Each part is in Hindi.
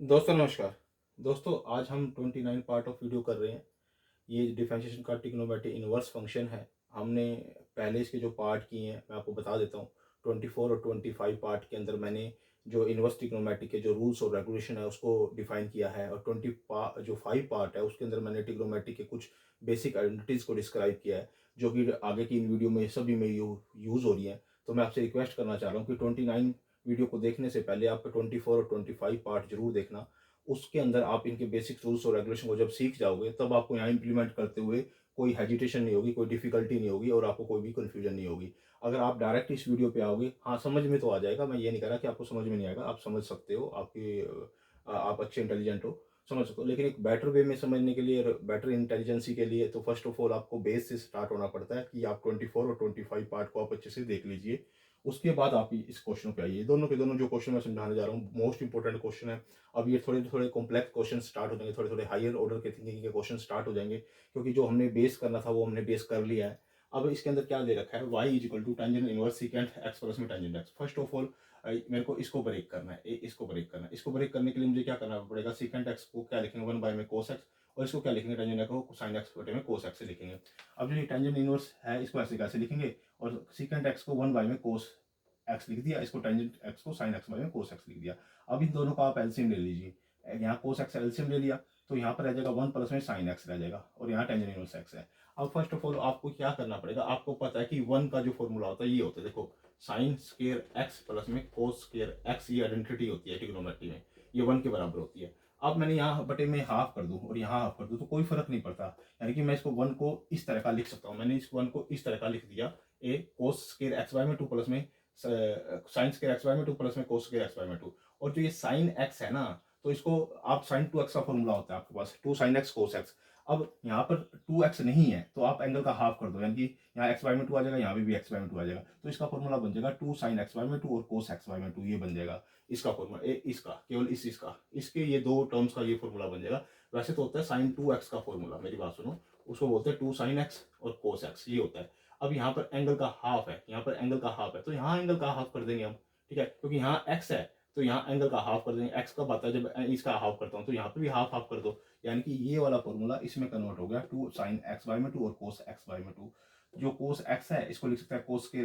दोस्तों नमस्कार। दोस्तों आज हम 29 पार्ट ऑफ वीडियो कर रहे हैं। ये डिफरेंशिएशन का ट्रिग्नोमेट्री इनवर्स फंक्शन है। हमने पहले इसके जो पार्ट किए हैं मैं आपको बता देता हूँ। 24 और 25 पार्ट के अंदर मैंने जो इनवर्स ट्रिग्नोमेट्री के जो रूल्स और रेगुलेशन है उसको डिफाइन किया है, और 5 पार्ट है उसके अंदर मैंने ट्रिग्नोमेट्री के कुछ बेसिक आइडेंटिटीज़ को डिस्क्राइब किया है, जो कि आगे की इन वीडियो में सभी में यूज़ हो रही हैं। तो मैं आपसे रिक्वेस्ट करना चाह रहा हूँ कि 29 वीडियो को देखने से पहले आप 24 और 25 पार्ट जरूर देखना। उसके अंदर आप इनके बेसिक रूल्स और रेगुलेशन को जब सीख जाओगे तब आपको यहाँ इंप्लीमेंट करते हुए कोई हेजिटेशन नहीं होगी, कोई डिफिकल्टी नहीं होगी और आपको कोई भी कन्फ्यूजन नहीं होगी। अगर आप डायरेक्ट इस वीडियो पे आओगे, हाँ समझ में तो आ जाएगा, मैं ये नहीं कह रहा कि आपको समझ में नहीं आएगा, आप समझ सकते हो, आप अच्छे इंटेलिजेंट हो, समझ सकते हो। लेकिन एक बेटर वे में समझने के लिए और बेटर इंटेलिजेंसी के लिए तो फर्स्ट ऑफ ऑल आपको बेस से स्टार्ट होना पड़ता है कि आप 24 और 25 पार्ट को आप अच्छे से देख लीजिए। उसके बाद आप इस क्वेश्चन पे आइए। दोनों के दोनों जो क्वेश्चन मैं समझाने जा रहा हूँ मोस्ट इंपॉर्टेंट क्वेश्चन है। अब ये थोड़े थोड़े कॉम्प्लेक्स क्वेश्चन स्टार्ट हो जाएंगे, थोड़े थोड़े हायर ऑर्डर के थिंकिंग के क्वेश्चन स्टार्ट हो जाएंगे, क्योंकि जो हमने बेस करना था वो हमने बेस कर लिया है। अब इसके अंदर क्या दे रखा है, y is equal to tangent inverse secant x plus में tangent x. First of all मेरे को इसको ब्रेक करना है, इसको ब्रेक करना है। इसको ब्रेक करने के लिए मुझे क्या करना पड़ेगा, सीकेंट एक्स को क्या लिखेंगे 1 बाय में कोस एक्स, और इसको क्या लिखेंगे टेंजेंट एक्स को साइन एक्स बटे में कोस एक्स से लिखेंगे। अब जो ये टेंजेंट इनवर्स है इसको ऐसे कैसे लिखेंगे, और सीकेंट एक्स को 1 बाय में कोस एक्स लिख दिया, इसको टेंजेंट एक्स को साइन एक्स बाय में कोस एक्स लिख दिया। अब इन दोनों का आप एलसीएम ले लीजिए। यहाँ कोस एक्स एलसीएम ले लिया तो यहाँ पर रह जाएगा 1 प्लस में साइन एक्स रह जाएगा, और यहाँ टेंजेंट इनवर्स एक्स है। अब फर्स्ट ऑफ ऑल आपको क्या करना पड़ेगा, आपको पता है कि 1 का जो फॉर्मूला होता है ये होता है, देखो साइन स्केयर एक्स प्लस में कोस स्केयर एक्स, ये आइडेंटिटी होती है ट्रिग्नोमेट्री में, ये 1 के बराबर होती है। अब मैंने यहाँ बटे में हाफ कर दूं और यहाँ हाफ कर दूं तो कोई फर्क नहीं पड़ता, यानी कि मैं इसको 1 को इस तरह का लिख सकता हूँ। मैंने इस 1 को इस तरह का लिख दिया, ए कोस स्केयर एक्स बाय में 2 प्लस में साइन स्केयर एक्स बाय में 2 प्लस में कोस स्केयर एक्स बाय में 2। और जो ये साइन एक्स है ना, तो इसको आप साइन 2x का फॉर्मूला होता है आपके पास 2 साइन एक्स कोस एक्स। अब यहाँ पर 2x नहीं है तो आप एंगल का हाफ कर दो, यानी कि यहाँ x बाय में 2 आ जाएगा, यहाँ भी x बाय में 2 आ जाएगा, तो इसका फॉर्मूला बन जाएगा 2 साइन एक्स बाय में 2 और कोस एक्स बाय में 2, ये बन जाएगा इसका फॉर्मूला। इसका केवल इसका इसके ये दो टर्म्स का ये फॉर्मूला बन जाएगा। वैसे तो होता है साइन 2x का फॉर्मूला, मेरी बात सुनो, उसको बोलते हैं 2 साइन एक्स और कोस एक्स, ये होता है। अब यहाँ पर एंगल का हाफ है, यहाँ पर एंगल का हाफ है, तो यहाँ एंगल का हाफ कर देंगे हम, ठीक है, क्योंकि यहाँ x है तो यहाँ एंगल का हाफ कर देंगे। x कब आता है, जब इसका हाफ करता हूँ, तो यहाँ पे भी हाफ हाफ कर दो, यानी कि ये वाला फॉर्मूला इसमें कन्वर्ट हो गया 2 साइन एक्स बाय में 2 और कोस एक्स बाय में 2। जो कोस एक्स है इसको लिख सकता है कोस के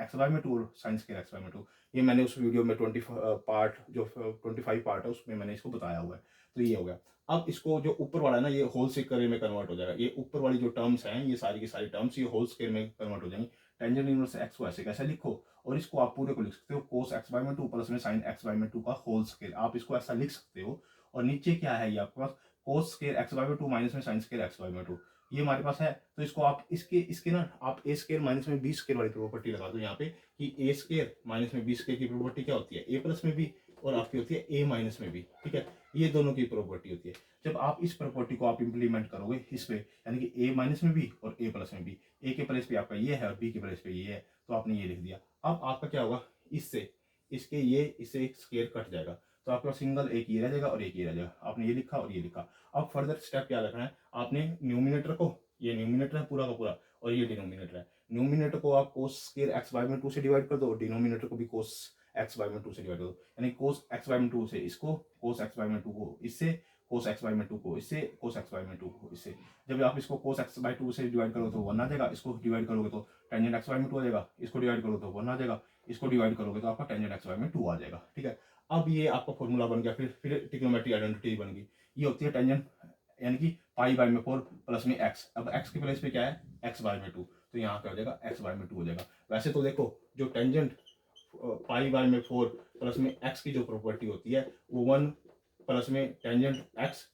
एक्स बाय में 2 और साइन स्केयर एक्स बाय में 2। ये मैंने उस वीडियो में 25 पार्ट है उसमें मैंने इसको बताया हुआ है। तो ये हो गया। अब इसको जो ऊपर वाला है ना, ये होल स्क्वायर में कन्वर्ट हो जाएगा। ये ऊपर वाली जो टर्म्स हैं ये सारी की सारी टर्म्स ये होल स्क्वायर में कन्वर्ट हो जाएंगी। टेंजेंट इनवर्स एक्स को ऐसे कैसे लिखो, और इसको आप पूरे को लिख सकते हो कोस एक्स बाय में 2 प्लस में साइन एक्स बाय में 2 का होल स्क्वायर, आप इसको ऐसा लिख सकते हो। और नीचे क्या है ये आपके पास कोस स्क्वायर एक्स बाय में 2 माइनस में साइन स्क्वायर एक्स बाय में 2, ये हमारे पास है। तो इसको आप इसके इसके ना आप ए स्क्वायर माइनस में बी स्क्वायर वाली प्रॉपर्टी लगा दो यहाँ पे, कि ए स्क्वायर माइनस में बी स्क्वायर की प्रॉपर्टी क्या होती है, ए प्लस में भी और आपकी होती है ए माइनस में भी, ठीक है, ये दोनों की प्रॉपर्टी होती है। जब आप इस प्रॉपर्टी को आप इंप्लीमेंट करोगे इस पे, यानी कि ए माइनस में भी और ए प्लस में भी, ए के प्लेस पे आपका ये है और बी के प्लेस पे ये है, तो आपने ये लिख दिया। अब आपका क्या होगा, इससे इसके ये इससे एक स्क्वायर कट जाएगा, तो आपका सिंगल एक ये रह जाएगा और एक ये रह जाएगा। आपने ये लिखा और ये लिखा। अब फर्दर स्टेप क्या रखना है, आपने न्यूमिनेटर को, ये न्यूमिनेटर है पूरा का पूरा और ये डिनोमिनेटर है, न्यूमिनेटर को आप कोस स्क्वायर एक्स बाय में 2 से डिवाइड कर दो और डिनोमिनेटर को भी कोस एक्स बाय में 2 से डिवाइड कर दो, यानी कोस एक्स बाय में 2 से इसको, कोस एक्स बाय में 2 को इससे, कोस एक्स बाय में 2 को इससे, कोस एक्स बाय में 2 को इससे। जब आप इसको कोस एक्स बाय 2 से डिवाइड करोगे तो 1 आ जाएगा, इसको डिवाइड करोगे तो टेंजेंट एक्स बाय में 2 आ जाएगा, इसको डिवाइड करोगे तो 1 आ जाएगा, इसको डिवाइड करोगे तो आपका टेंजेंट एक्स बाय में 2 आ जाएगा, ठीक है। अब ये आपका फॉर्मूला बन गया, फिर ट्रिग्नोमेट्रिक आइडेंटिटी बन गई। ये होती है टेंजेंट, यानी कि पाई बाय में 4 प्लस में एक्स। अब एक्स के प्लेस पे क्या है, एक्स बाय में 2, तो यहाँ पे हो जाएगा एक्स बाय में 2 हो जाएगा। वैसे तो देखो जो टेंजेंट पाई बाय में 4 प्लस में एक्स की जो प्रॉपर्टी होती है वो 1 प्लस में टेंजेंट एक्स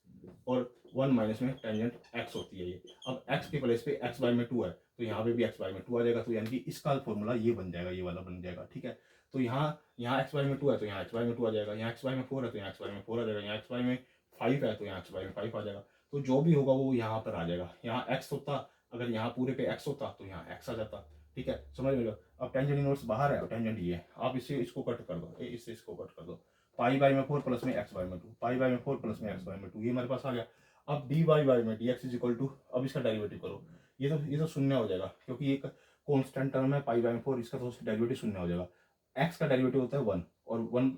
और 1 माइनस में टेंजेंट एक्स होती है ये। अब एक्स के प्लेस पे एक्स बाय में 2 है तो यहाँ पे भी एक्स बाय में 2 आ जाएगा, तो यानी कि इसका फॉर्मूला ये बन जाएगा, ये वाला बन जाएगा, ठीक है। तो यहाँ यहाँ एक्स बाय में 2 है तो यहाँ एक्स बाय में 2 आ जाएगा, यहाँ एक्स बाय में 4 है तो यहाँ एक्स बाय में 4 आ जाएगा, यहाँ एक्स बाय में 5 है तो यहाँ एक्स बाय में 5 आ जाएगा। तो जो भी होगा वो यहाँ पर आ जाएगा। यहाँ एक्स होता, अगर यहाँ पूरे पे एक्स होता तो यहाँ एक्स आ जाता, ठीक है, समझ में लो। अब टेंजेंट इनवर्स बाहर है और टेंजेंट ये है, आप इससे इसको कट कर दो, इससे इसको कट कर दो, पाई बाय में 4 प्लस में एक्स बाय में 2, पाई बाय में 4 प्लस में एक्स बाय में 2, ये हमारे पास आ गया। अब डी वाई बाय में D X is equal to, अब इसका डेरिवेटिव करो, ये तो शून्य हो जाएगा क्योंकि एक कॉन्स्टेंट टर्म है पाई बाय में 4, इसका तो डेरिवेटिव शून्य हो जाएगा। एक्स का डेरिवेटिव होता है 1 और 1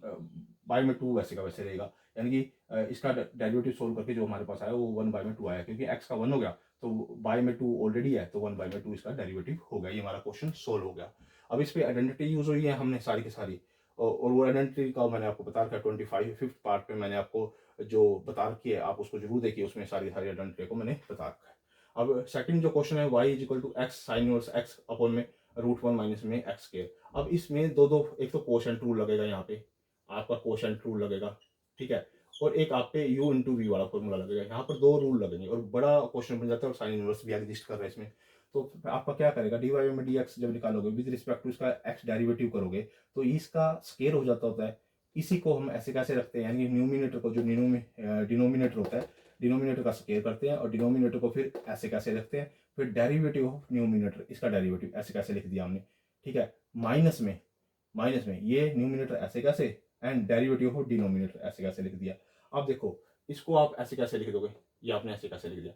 बाय में टू वैसे का वैसे रहेगा, यानी कि इसका डेरिवेटिव सोल्व करके जो हमारे पास आया वो 1/2 आया, क्योंकि x का 1 हो गया तो बाय में 2 ऑलरेडी है, तो 1/2 इसका डेरिवेटिव हो गया। ये हमारा क्वेश्चन सोल्व हो गया। अब इस पे आइडेंटिटी यूज हुई है हमने सारी की सारी, और वो आइडेंटिटी का मैंने आपको बता रखा है 25th पार्ट पे मैंने आपको जो बता रखी है, आप उसको जरूर देखिए, उसमें सारी सारी आइडेंटिटी को मैंने बता रखा है। अब सेकंड जो क्वेश्चन है y is equal to X sine inverse x upon में √1 माइनस में x स्क्वायर। अब इसमें दो एक तो कोशेंट रूल लगेगा, यहाँ पे आपका कोशेंट रूल लगेगा, ठीक है, और एक आप पे u इंटू वी वाला फॉर्मूला लगेगा। यहाँ पर दो रूल लगेंगे और बड़ा क्वेश्चन बन जाता है, और साइन इनवर्स भी एग्जिस्ट कर रहा है इसमें। तो आपका क्या करेगा, डी वाई में डी एक्स जब निकालोगे विद रिस्पेक्ट टू इसका एक्स डेरिवेटिव करोगे तो इसका स्केयर हो जाता होता है। इसी को हम ऐसे कैसे रखते हैं, यानी न्यूमिनेटर को जो डिनोमिनेटर होता है, डिनोमिनेटर का स्केयर करते हैं और डिनोमिनेटर को फिर ऐसे कैसे रखते हैं, फिर डेरिवेटिव ऑफ न्यूमिनेटर, इसका डेरिवेटिव ऐसे कैसे लिख दिया हमने, ठीक है, माइनस में ये न्यूमिनेटर ऐसे कैसे एंड डेरिवेटिव ऑफ डिनोमिनेटर ऐसे कैसे लिख दिया। अब देखो इसको आप ऐसे कैसे लिख दोगे, ये आपने ऐसे कैसे लिख दिया,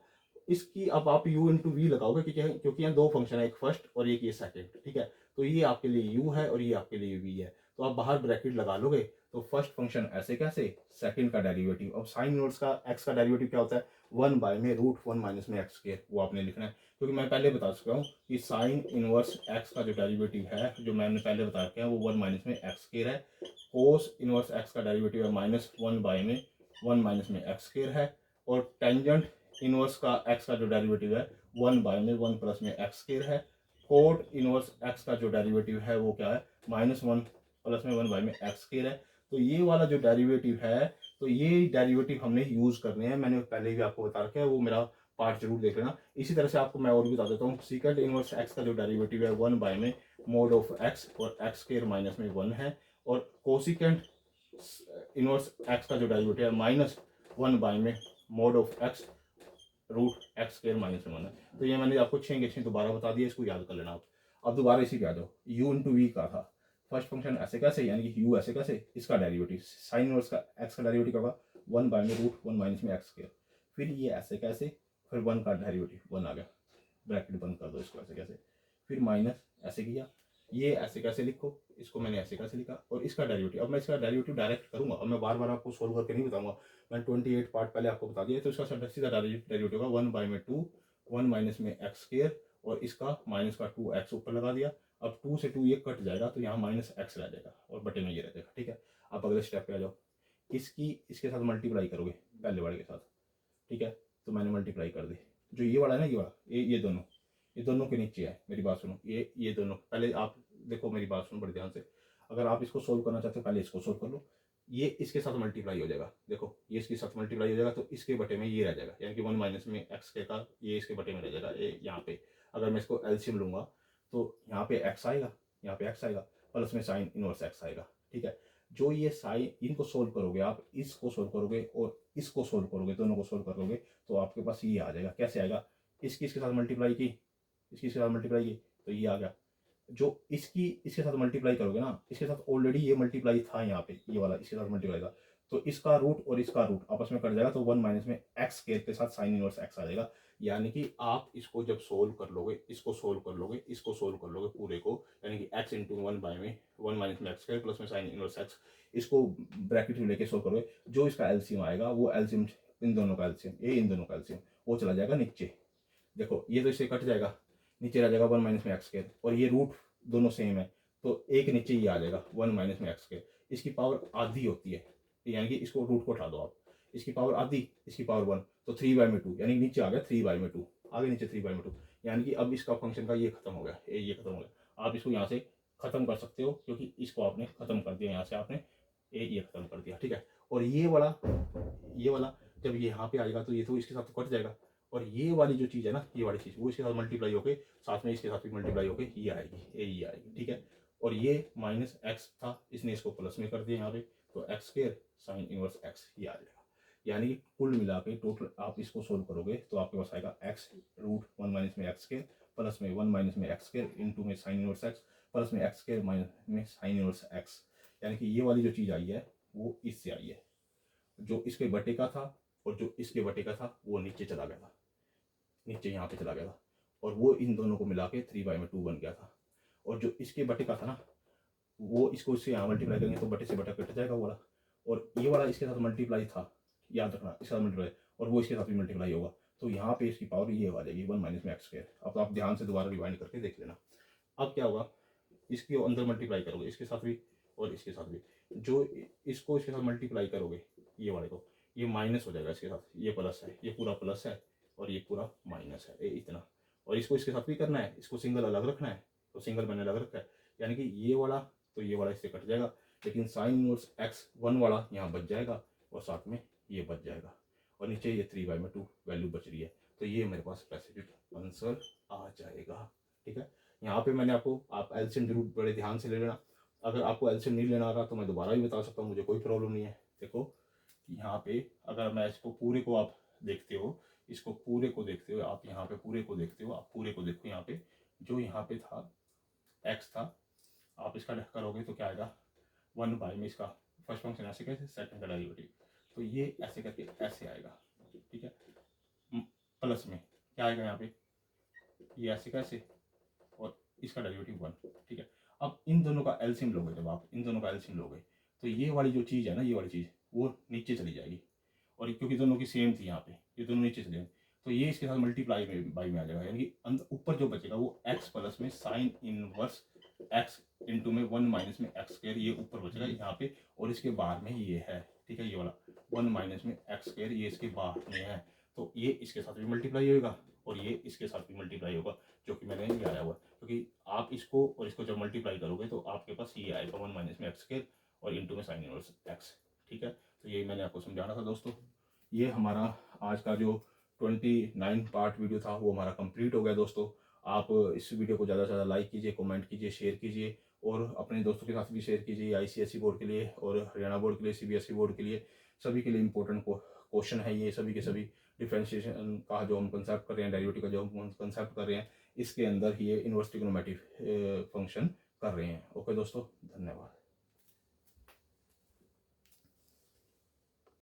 इसकी अब आप u इंटू वी लगाओगे, क्योंकि यहाँ दो फंक्शन है, एक फर्स्ट और एक ये सेकंड, ठीक है, तो ये आपके लिए u है और ये आपके लिए v है, तो आप बाहर ब्रैकेट लगा लोगे, तो फर्स्ट फंक्शन ऐसे कैसे, सेकंड का डेरिवेटिव। अब साइन इनवर्स का x का डेरिवेटिव क्या होता है, 1/√1 माइनस में x स्क्वायर, वो आपने लिखना है, क्योंकि मैं पहले बता चुका हूँ कि साइन इनवर्स x का जो डेरिवेटिव है, जो मैंने पहले बता रखा है, वो 1 माइनस में x स्क्वायर है। कोस इनवर्स x का डेरिवेटिव है -1 माइनस में x स्क्वायर है, और टेंजेंट इनवर्स का x का जो डेरिवेटिव है 1 प्लस में x स्क्वायर है। कोट इनवर्स x का जो डेरिवेटिव है वो क्या है, -1 प्लस में 1 में x स्क्वायर है। तो ये वाला जो डेरिवेटिव है, तो ये डेरिवेटिव हमने यूज करने हैं, मैंने पहले भी आपको बता रखा है, वो मेरा पार्ट जरूर देख लेना। इसी तरह से आपको मैं और भी बता देता हूँ, सीकेंड इनवर्स x का जो डेरिवेटिव है 1 में मोड ऑफ x, और x स्क्वायर माइनस में 1 है, और कोसिकेंट इनवर्स x का जो डेरिवेटिव है -1 में mode of x √x square minus में 1 है। तो ये मैंने आपको 6 के 6 दोबारा बता दिया, इसको याद कर लेना आप। अब दोबारा इसी पे आ जाओ, u इंटू वी का था फर्स्ट फंक्शन ऐसे कैसे, यानी कि u ऐसे कैसे, इसका डेरिवेटिव साइन इनवर्स का x का डेरिवेटिव क्या होगा 1/√1 माइनस में x स्क्वायर, फिर ये ऐसे कैसे, फिर 1 का डेरिवेटिव 1 आ गया, ब्रैकेट बंद कर दो इसको ऐसे कैसे, फिर माइनस ऐसे किया, ये ऐसे कैसे लिखो, इसको मैंने ऐसे कैसे लिखा, और इसका डेरिवेटिव, अब मैं इसका डेरिवेटिव डायरेक्ट करूंगा, अब मैं बार बार आपको सोल्व करके नहीं बताऊंगा, मैं 28 पार्ट पहले आपको बता दिया, तो इसका सीधा डेरिवेटिव होगा 1/2 1 माइनस में x स्क्वायर, और इसका माइनस का 2x ऊपर लगा दिया। अब 2 से 2 ये कट जाएगा, तो यहाँ -x रह जाएगा और बटे में ये रह जाएगा, ठीक है। अब अगले स्टेप पे आ जाओ, इसके साथ मल्टीप्लाई करोगे पहले वाले के साथ, ठीक है, तो मैंने मल्टीप्लाई कर दी, जो ये वाला है ना, ये वाला ये दोनों के नीचे है, मेरी बात सुनो, ये दोनों पहले आप देखो, मेरी बात सुनो बड़े ध्यान से, अगर आप इसको सोल्व करना चाहते हो पहले इसको सोल्व कर लो, ये इसके साथ मल्टीप्लाई हो जाएगा, देखो ये इसके साथ मल्टीप्लाई हो जाएगा, तो इसके बटे में ये रह जाएगा, यानी कि 1 माइनस में x के का ये इसके बटे में रह जाएगा, ये यहाँ पे अगर मैं इसको एलसीएम लूंगा तो यहाँ पे x आएगा, यहाँ पे x आएगा, प्लस में साइन इनवर्स x आएगा, ठीक है। जो ये साइन, इनको सोल्व करोगे आप, इसको सोल्व करोगे और इसको सोल्व करोगे, दोनों को सोल्व करोगे, तो आपके पास ये आ जाएगा, कैसे आएगा, इसके साथ मल्टीप्लाई की, इसके साथ मल्टीप्लाई की, तो ये आ गया, जो इसके साथ मल्टीप्लाई करोगे ना, इसके साथ ऑलरेडी ये मल्टीप्लाई था यहाँ पे, ये वाला इसके साथ मल्टीप्लाई था, तो इसका रूट और इसका रूट आपस में कट जाएगा, तो 1 माइनस में x स्क्वायर के साथ साइन इनवर्स x आ जाएगा। यानी कि आप इसको जब सोल्व कर लोगे, इसको सोल्व कर लोगे, इसको सोल्व कर लोगे पूरे को, यानी कि x इंटू 1 माइनस में x स्क्वायर प्लस में साइन इनवर्स x, इसको ब्रैकेट में लेके सोल्व करोगे, जो इसका एलसीएम आएगा वो एलसीएम, इन दोनों का एलसीएम, ये इन दोनों का एलसीएम, वो चला जाएगा नीचे, देखो ये तो इससे कट जाएगा, नीचे रह जाएगा 1 माइनस में x स्क्वायर, और ये रूट दोनों सेम है, तो एक नीचे ये आ जाएगा 1 माइनस में x स्क्वायर, इसकी पावर आधी होती है, यानी कि इसको रूट को उठा दो आप, इसकी पावर आधी, इसकी पावर 1, तो 3/2, यानी नीचे आ गया 3/2, आगे नीचे 3/2, यानी कि अब इसका फंक्शन का ये खत्म हो गया, ये खत्म हो गया, आप इसको यहाँ से खत्म कर सकते हो, क्योंकि इसको आपने खत्म कर दिया, यहाँ से आपने ये खत्म कर दिया, ठीक है। और ये वाला जब ये यहाँ पे आएगा, तो ये तो इसके साथ तो कट जाएगा, और ये वाली जो चीज़ है ना, ये वाली चीज़ वो इसके साथ मल्टीप्लाई होके साथ में इसके साथ भी मल्टीप्लाई होके ये आएगी, ये आएगी, ठीक है। और ये -x था, इसने इसको प्लस में कर दिया यहाँ पे, तो x square sine inverse x ये आ जाएगा, यानी कि कुल मिला के टोटल आप इसको सोल्व करोगे तो आपके पास आएगा x √1 माइनस में x स्क्वायर प्लस में 1 माइनस में x स्क्वायर इंटू में साइन इनवर्स x प्लस में x स्क्वायर माइनस में साइन इनवर्स x, यानी कि ये वाली जो चीज़ आई है वो इससे आई है, जो इसके बटे का था और जो इसके बटे का था वो नीचे चला गया था, नीचे यहाँ पे चला गया था, और वो इन दोनों को मिला के 3/2 बन गया था, और जो इसके बटे का था ना, वो इसको इससे यहाँ मल्टीप्लाई करेंगे तो बटे से बटा कट जाएगा वो वाला, और ये वाला इसके साथ मल्टीप्लाई था, याद रखना, इसके साथ मल्टीप्लाई, और वो इसके साथ भी मल्टीप्लाई होगा, तो यहाँ पे इसकी पावर ये आ जाएगी 1 माइनस में एक्स स्क्वायर। अब आप ध्यान से दोबारा रिवाइंड करके देख लेना। अब क्या होगा, इसके अंदर मल्टीप्लाई करोगे इसके साथ भी और इसके साथ भी, जो इसको इसके साथ मल्टीप्लाई करोगे ये वाले को, ये माइनस हो जाएगा इसके साथ, ये प्लस है, ये पूरा प्लस है और ये पूरा माइनस है, ये इतना। और इसको इसके साथ भी करना है, इसको सिंगल अलग रखना है, तो सिंगल मैंने अलग रखा है, यानी कि ये वाला तो ये वाला इससे कट जाएगा, लेकिन साइन इनवर्स एक्स 1 वाला यहाँ बच जाएगा और साथ में ये बच जाएगा, और नीचे ये 3/2 वैल्यू बच रही है, तो ये मेरे पास स्पेसिफिक आंसर आ जाएगा। ठीक है, यहाँ पे मैंने आपको, आप एलसीएम जरूर बड़े ध्यान से ले लेना। अगर आपको एलसीएम नहीं लेना आ रहा तो मैं दोबारा भी बता सकता हूँ, मुझे कोई प्रॉब्लम नहीं है। देखो यहाँ पे अगर मैं इसको पूरे को आप देखते हो, इसको पूरे को देखते हो आप, यहाँ पे पूरे को देखते हो आप, पूरे को देखो यहाँ पे, जो यहाँ पे था एक्स था, आप इसका करोगे तो क्या आएगा 1 बाई में इसका फर्स्ट फंक्शन ऐसे कैसे, सेकंड का डेरिवेटिव, तो ये ऐसे करके ऐसे आएगा। ठीक है, प्लस में क्या आएगा यहाँ पे, ये ऐसे कैसे, और इसका डेरिवेटिव 1। ठीक है, अब इन दोनों का एलसीएम लोगे, जब आप इन दोनों का एलसीएम लोगे तो ये वाली जो चीज़ है ना, ये वाली चीज़ वो नीचे चली जाएगी, और क्योंकि दोनों की सेम थी यहाँ पे, ये दोनों नीचे चले जाएंगे, तो ये इसके साथ मल्टीप्लाई में बाई में आ जाएगा, यानी कि ऊपर जो बचेगा वो एक्स प्लस में साइन इनवर्स एक्स इंटू में 1 माइनस में एक्स स्क्वायर, ये ऊपर बचेगा यहाँ पे, और इसके बाहर में ये है। ठीक है, ये वाला 1 माइनस में एक्स स्क्वायर ये इसके बाहर में है, तो ये इसके साथ भी मल्टीप्लाई होगा और ये इसके साथ भी मल्टीप्लाई होगा, जो कि मैंने ये आया हुआ, क्योंकि आप इसको और इसको जब मल्टीप्लाई करोगे तो आपके पास ये आएगा 1 माइनस में एक्स स्क्वायर और इंटू में साइन इनवर्स एक्स। ठीक है, तो ये मैंने आपको समझाना था दोस्तों। ये हमारा आज का जो 29 पार्ट वीडियो था वो हमारा कंप्लीट हो गया दोस्तों। आप इस वीडियो को ज़्यादा से ज़्यादा लाइक कीजिए, कमेंट कीजिए, शेयर कीजिए, और अपने दोस्तों के साथ भी शेयर कीजिए। आईसीएसई बोर्ड के लिए और हरियाणा बोर्ड के लिए, सीबीएसई बोर्ड के लिए, सभी के लिए इंपॉर्टेंट क्वेश्चन है ये, सभी के सभी। डिफरेंशिएशन का जो हम कंसेप्ट कर रहे हैं, डेरिवेटिव का जो हम कंसेप्ट कर रहे हैं, इसके अंदर ही ये इनवर्स ट्रिग्नोमेट्रिक फंक्शन कर रहे हैं। ओके दोस्तों, धन्यवाद।